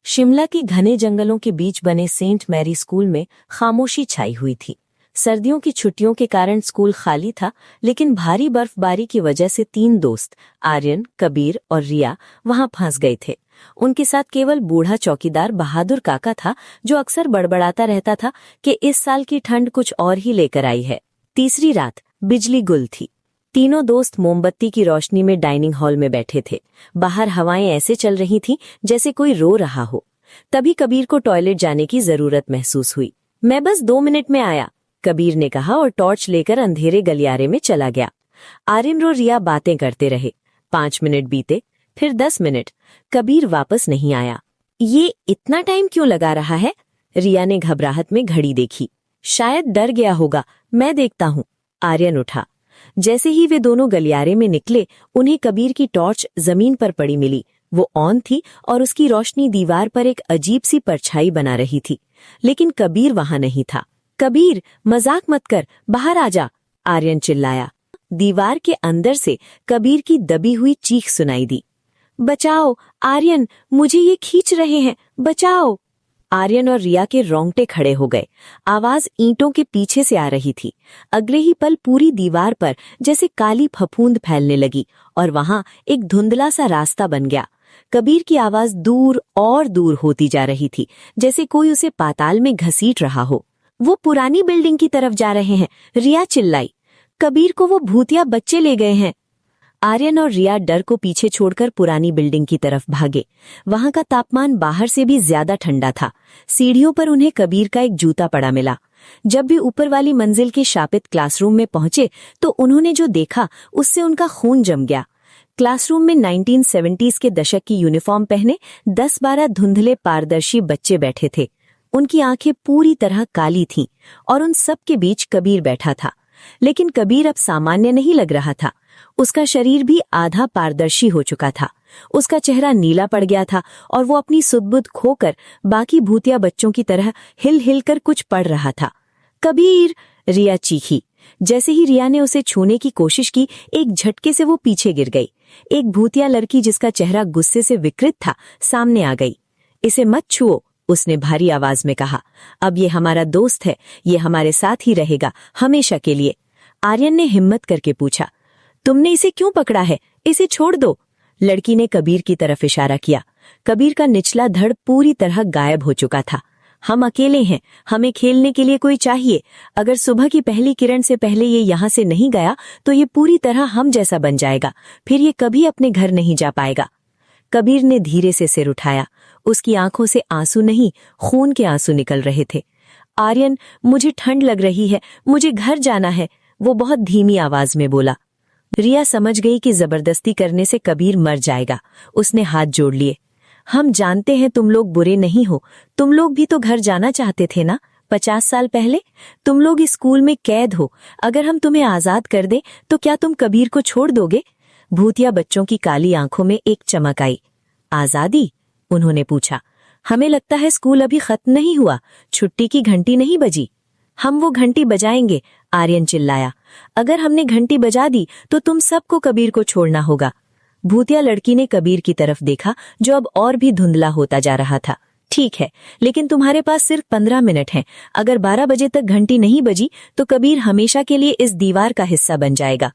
शिमला के घने जंगलों के बीच बने सेंट मैरी स्कूल में खामोशी छाई हुई थी। सर्दियों की छुट्टियों के कारण स्कूल खाली था, लेकिन भारी बर्फबारी की वजह से 3 दोस्त आर्यन, कबीर और रिया वहां फंस गए थे। उनके साथ केवल बूढ़ा चौकीदार बहादुर काका था, जो अक्सर बड़बड़ाता रहता था कि इस साल की ठंड कुछ और ही लेकर आई है। तीसरी रात बिजली गुल थी। तीनों दोस्त मोमबत्ती की रोशनी में डाइनिंग हॉल में बैठे थे। बाहर हवाएं ऐसे चल रही थीं जैसे कोई रो रहा हो। तभी कबीर को टॉयलेट जाने की जरूरत महसूस हुई। मैं बस 2 मिनट में आया, कबीर ने कहा और टॉर्च लेकर अंधेरे गलियारे में चला गया। आर्यन और रिया बातें करते रहे। 5 मिनट बीते, फिर 10 मिनट। कबीर वापस नहीं आया। ये इतना टाइम क्यों लगा रहा है? रिया ने घबराहट में घड़ी देखी। शायद डर गया होगा, मैं देखता हूँ। आर्यन उठा। जैसे ही वे दोनों गलियारे में निकले, उन्हें कबीर की टॉर्च जमीन पर पड़ी मिली। वो ऑन थी और उसकी रोशनी दीवार पर एक अजीब सी परछाई बना रही थी, लेकिन कबीर वहां नहीं था। कबीर, मजाक मत कर, बाहर आ जा, आर्यन चिल्लाया। दीवार के अंदर से कबीर की दबी हुई चीख सुनाई दी। बचाओ आर्यन, मुझे ये खींच रहे हैं, बचाओ। आर्यन और रिया के रोंगटे खड़े हो गए। आवाज ईंटों के पीछे से आ रही थी। अगले ही पल पूरी दीवार पर जैसे काली फफूंद फैलने लगी और वहां एक धुंधला सा रास्ता बन गया। कबीर की आवाज दूर और दूर होती जा रही थी, जैसे कोई उसे पाताल में घसीट रहा हो। वो पुरानी बिल्डिंग की तरफ जा रहे हैं, रिया चिल्लाई। कबीर को वो भूतिया बच्चे ले गए हैं। आर्यन और रिया डर को पीछे छोड़कर पुरानी बिल्डिंग की तरफ भागे। वहां का तापमान बाहर से भी ज्यादा ठंडा था। सीढ़ियों पर उन्हें कबीर का एक जूता पड़ा मिला। जब भी ऊपर वाली मंजिल के शापित क्लासरूम में पहुंचे तो उन्होंने जो देखा उससे उनका खून जम गया। क्लासरूम में 1970s के दशक की यूनिफॉर्म पहने 10-12 धुंधले पारदर्शी बच्चे बैठे थे। उनकी आंखें पूरी तरह काली थीं और उन सब के बीच कबीर बैठा था। लेकिन कबीर अब सामान्य नहीं लग रहा था। उसका शरीर भी आधा पारदर्शी हो चुका था। उसका चेहरा नीला पड़ गया था और वो अपनी सुध-बुध खोकर बाकी भूतिया बच्चों की तरह हिल हिल कर कुछ पढ़ रहा था। कबीर, रिया चीखी। जैसे ही रिया ने उसे छूने की कोशिश की, एक झटके से वो पीछे गिर गई। एक भूतिया लड़की जिसका चेहरा गुस्से से विकृत था, सामने आ गई। इसे मत छुओ, उसने भारी आवाज में कहा। अब ये हमारा दोस्त है, ये हमारे साथ ही रहेगा हमेशा के लिए। आर्यन ने हिम्मत करके पूछा, तुमने इसे क्यों पकड़ा है? इसे छोड़ दो। लड़की ने कबीर की तरफ इशारा किया। कबीर का निचला धड़ पूरी तरह गायब हो चुका था। हम अकेले हैं, हमें खेलने के लिए कोई चाहिए। अगर सुबह की पहली किरण से पहले ये यहाँ से नहीं गया तो ये पूरी तरह हम जैसा बन जाएगा। फिर ये कभी अपने घर नहीं जा पाएगा। कबीर ने धीरे से सिर उठाया। उसकी आंखों से आंसू नहीं, खून के आंसू निकल रहे थे। आर्यन, मुझे ठंड लग रही है, मुझे घर जाना है, वो बहुत धीमी आवाज में बोला। रिया समझ गई कि जबरदस्ती करने से कबीर मर जाएगा। उसने हाथ जोड़ लिए। हम जानते हैं तुम लोग बुरे नहीं हो, तुम लोग भी तो घर जाना चाहते थे ना 50 साल पहले। तुम लोग इस स्कूल में कैद हो। अगर हम तुम्हें आजाद कर दें तो क्या तुम कबीर को छोड़ दोगे? भूतिया बच्चों की काली आंखों में एक चमक आई। आजादी? उन्होंने पूछा। हमें लगता है स्कूल अभी खत्म नहीं हुआ, छुट्टी की घंटी नहीं बजी। हम वो घंटी बजाएंगे, आर्यन चिल्लाया। अगर हमने घंटी बजा दी तो तुम सबको कबीर को छोड़ना होगा। भूतिया लड़की ने कबीर की तरफ देखा, जो अब और भी धुंधला होता जा रहा था। ठीक है, लेकिन तुम्हारे पास सिर्फ 15 मिनट हैं। अगर 12 बजे तक घंटी नहीं बजी तो कबीर हमेशा के लिए इस दीवार का हिस्सा बन जाएगा।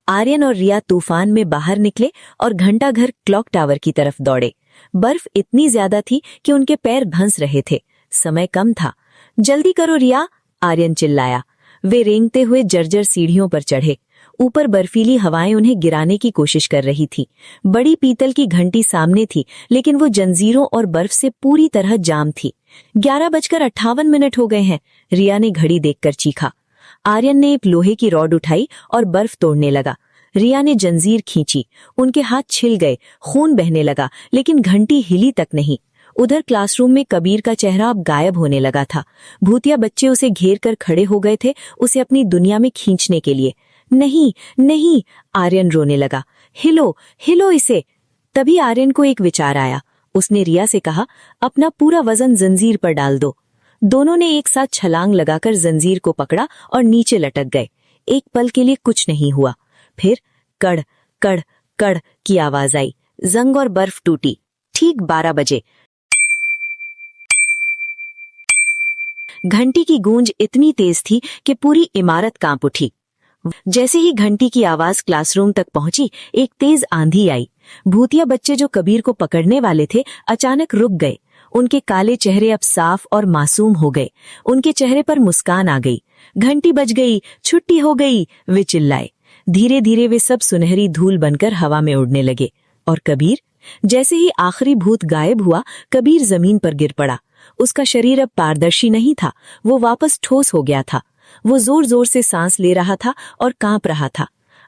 आर्यन और रिया तूफान में बाहर निकले और घंटाघर क्लॉक टावर की तरफ दौड़े। बर्फ इतनी ज्यादा थी कि उनके पैर भंस रहे थे। समय कम था। जल्दी करो रिया, आर्यन चिल्लाया। वे रेंगते हुए जर्जर सीढ़ियों पर चढ़े। ऊपर बर्फीली हवाएं उन्हें गिराने की कोशिश कर रही थी। बड़ी पीतल की घंटी सामने थी, लेकिन वो जंजीरों और बर्फ से पूरी तरह जाम थी। 11:58 हो गए हैं, रिया ने घड़ी देखकर चीखा। आर्यन ने एक लोहे की रॉड उठाई और बर्फ तोड़ने लगा। रिया ने जंजीर खींची। उनके हाथ छिल गए, खून बहने लगा, लेकिन घंटी हिली तक नहीं। उधर क्लासरूम में कबीर का चेहरा अब गायब होने लगा था। भूतिया बच्चे उसे घेर कर खड़े हो गए थे, उसे अपनी दुनिया में खींचने के लिए। नहीं नहीं, आर्यन रोने लगा। हिलो हिलो इसे। तभी आर्यन को एक विचार आया। उसने रिया से कहा, अपना पूरा वजन जंजीर पर डाल दो। दोनों ने एक साथ छलांग लगाकर जंजीर को पकड़ा और नीचे लटक गए। एक पल के लिए कुछ नहीं हुआ। फिर कड़ कड़ कड़ की आवाज आई। जंग और बर्फ टूटी। ठीक 12 बजे घंटी की गूंज इतनी तेज थी कि पूरी इमारत कांप उठी। जैसे ही घंटी की आवाज क्लासरूम तक पहुंची, एक तेज आंधी आई। भूतिया बच्चे जो कबीर को पकड़ने वाले थे अचानक रुक गए। उनके काले चेहरे अब साफ और मासूम हो गए। उनके चेहरे पर मुस्कान आ गई। घंटी बज गई, छुट्टी हो गई, वे चिल्लाए। धीरे धीरे वे सब सुनहरी धूल बनकर हवा में उड़ने लगे। और कबीर? जैसे ही आखिरी भूत गायब हुआ, कबीर जमीन पर गिर पड़ा। उसका शरीर अब पारदर्शी नहीं था, वो वापस ठोस हो गया था। वो जोर जोर से सांस ले रहा था और कांप रहा था।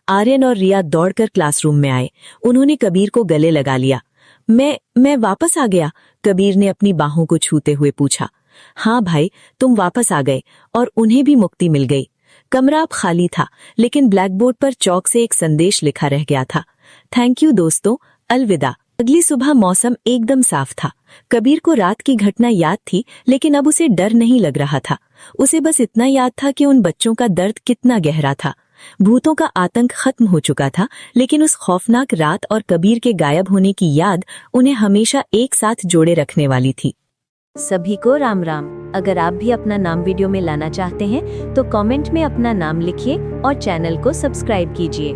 आर्यन और रिया दौड़कर क्लासरूम में आए। उन्होंने कबीर को गले लगा लिया। मैं वापस आ गया, कबीर ने अपनी बाहों को छूते हुए पूछा। हाँ भाई, तुम वापस आ गए और उन्हें भी मुक्ति मिल गई। कमरा अब खाली था, लेकिन ब्लैकबोर्ड पर चौक से एक संदेश लिखा रह गया था। थैंक यू दोस्तों, अलविदा। अगली सुबह मौसम एकदम साफ था। कबीर को रात की घटना याद थी, लेकिन अब उसे डर नहीं लग रहा था। उसे बस इतना याद था कि उन बच्चों का दर्द कितना गहरा था। भूतों का आतंक खत्म हो चुका था, लेकिन उस खौफनाक रात और कबीर के गायब होने की याद उन्हें हमेशा एक साथ जोड़े रखने वाली थी। सभी को राम राम। अगर आप भी अपना नाम वीडियो में लाना चाहते हैं तो कमेंट में अपना नाम लिखिए और चैनल को सब्सक्राइब कीजिए।